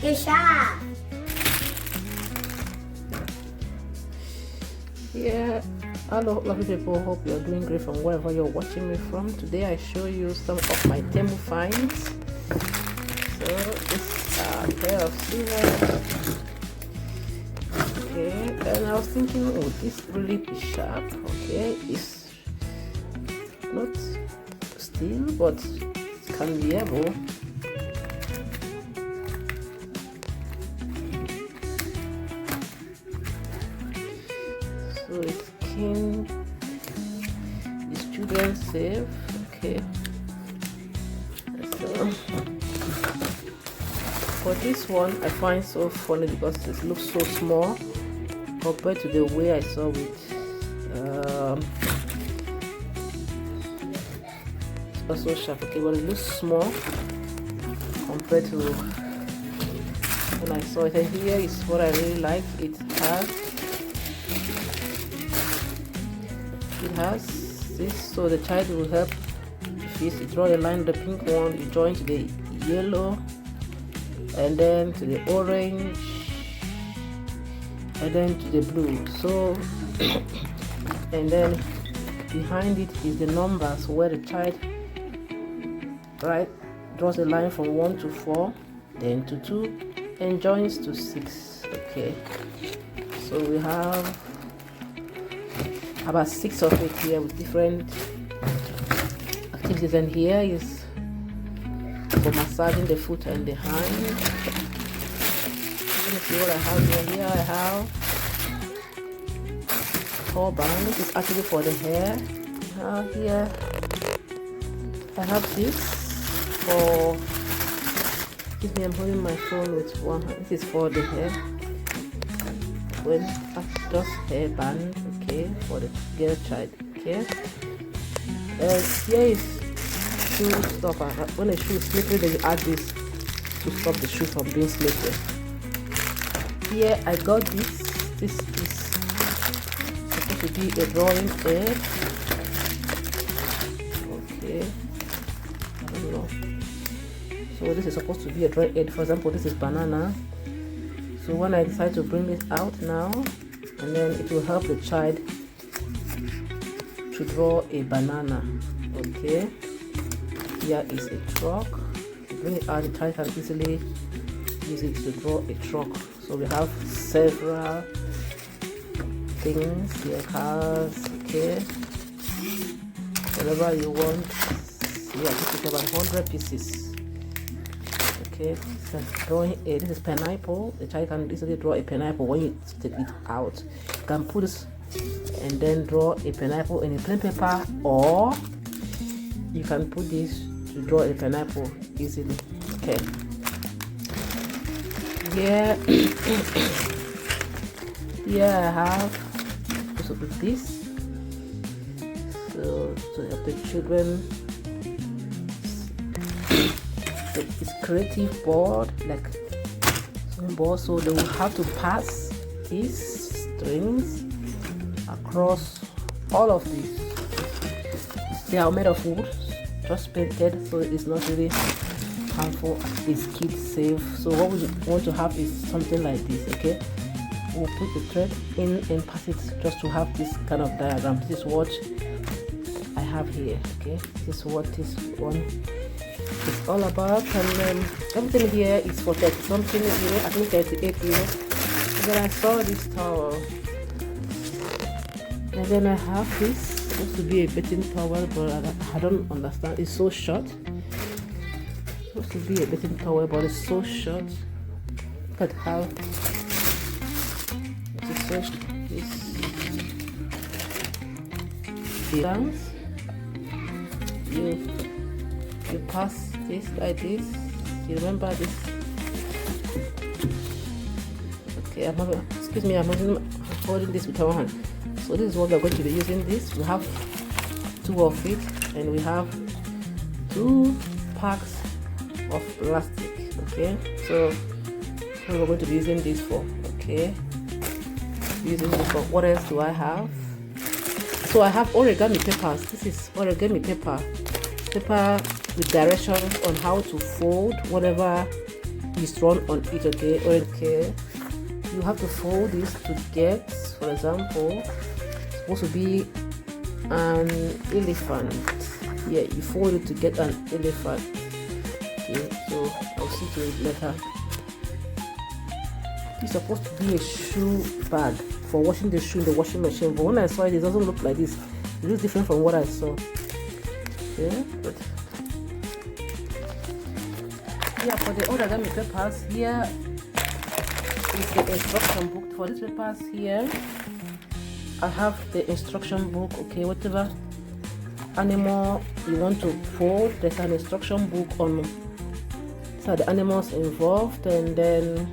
A shark. Yeah, hello lovely people, hope you're doing great from wherever you're watching me from. Today I show you some of my Temu finds. So this pair of scissors. Okay, and I was thinking, oh, this really be sharp. Okay, it's not steel, but it can be able. So it's keeping these children safe. Okay, so for this one I find so funny because it looks so small compared to the way I saw it. It's also sharp, okay, but it looks small compared to when I saw it. And here is what I really like. It has this, so the child will help. If you draw a line, the pink one, you join to the yellow, and then to the orange, and then to the blue. So and then behind it is the numbers where the child draws a line from 1 to 4, then to 2, and joins to 6. Okay, so we have about 6 of it here with different activities, and here is for massaging the foot and the hand. Let me see what I have here. Here I have hair band. This is actually for the hair. Here I have this for, excuse me, I'm holding my phone with one hand. This is for the hair, when just hair band, okay, for the girl child. Okay, here is shoe stopper. When a shoe is slippery, then you add this to stop the shoe from being slippery. Here I got this. This is supposed to be a drawing aid. Okay, I don't know. So this is supposed to be a drawing aid. For example, this is banana. So when I decide to bring it out now, and then it will help the child to draw a banana. Okay, here is a truck. Bring it out, the child can easily use it to draw a truck. So we have several things here, cars, okay, whatever you want. Yeah, this is about 100 pieces. Okay, so drawing a, this is pineapple. The child can easily draw a pineapple when you take it out. You can put this and then draw a pineapple in a plain paper, or you can put this to draw a pineapple easily. Okay, here here I have also with this, so to help the children. It's creative board, like some board, so they will have to pass these strings across all of these. They are made of wood, just painted, so it's not really harmful. It's kid safe. So what we want to have is something like this. Okay, we'll put the thread in and pass it just to have this kind of diagram. This is what I have here. Okay, this is what this one it's all about. And everything here is for 30 something euro, I think 38 euros. And then I saw this towel, and then I have this, supposed to be a bathing towel, but I don't understand. It's so short. It's supposed to be a bathing towel, but it's so short. Look at how it's so this dance. You pass this like this. You remember this? Okay, excuse me, I'm holding this with one hand. So this is what we're going to be using. This we have 2 of it, and we have 2 packs of plastic. Okay, so we're going to be using this for. Okay, using this for. What else do I have? So I have origami papers. This is origami paper with directions on how to fold whatever is drawn on it. Okay. You have to fold this to get, for example, it's supposed to be an elephant. Yeah, you fold it to get an elephant. Okay, so I'll see to it later. It's supposed to be a shoe bag for washing the shoe in the washing machine, but when I saw it, it doesn't look like this. It looks different from what I saw. Okay, good. Yeah, for the origami papers, here is the instruction book. For these papers here, I have the instruction book. Okay, whatever animal you want to fold, there's an instruction book on so the animals involved, and then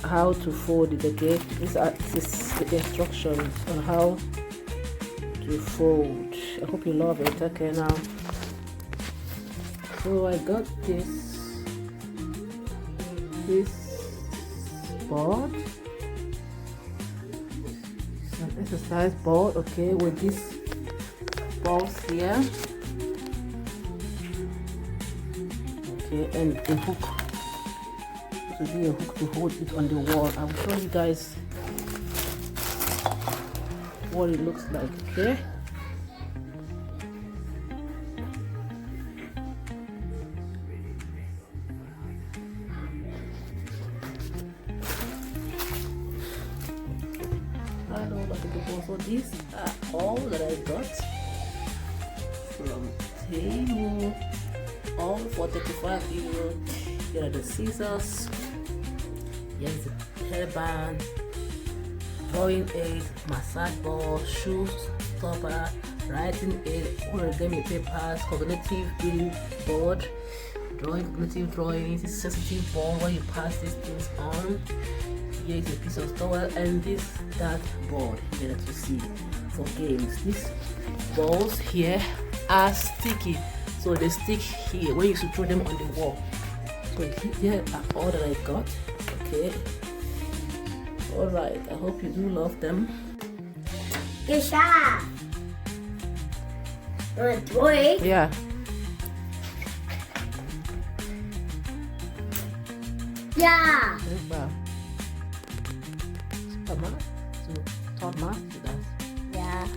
how to fold it. Okay, this is the instructions on how to fold. I hope you love it. Okay, now so I got this board. It's an exercise board, okay, with these balls here, okay, and a hook. This will be a hook to hold it on the wall. I will show you guys what it looks like. Okay, so these are all that I got from Temu, all for 35 euros. Here are the scissors, here's the hairband, drawing aid, massage ball, shoes stopper, writing aid, origami papers, cognitive building board, cognitive drawing, this sensitive ball where you pass these things on. Here is a piece of towel, and this dart board here that you see for games. These balls here are sticky, so they stick here when you should throw them on the wall. So here are all that I got. Okay, all right, I hope you do love them. Kisha, toy? Yeah. Yeah. Sama, sudah. Yeah.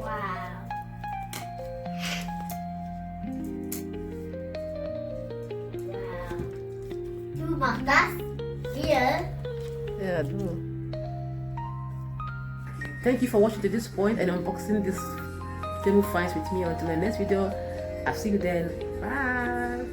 Wow. Wow. Du machst das hier? Yeah, I do. Thank you for watching to this point and unboxing this Temu finds with me. Until the next video, I'll see you then. Bye.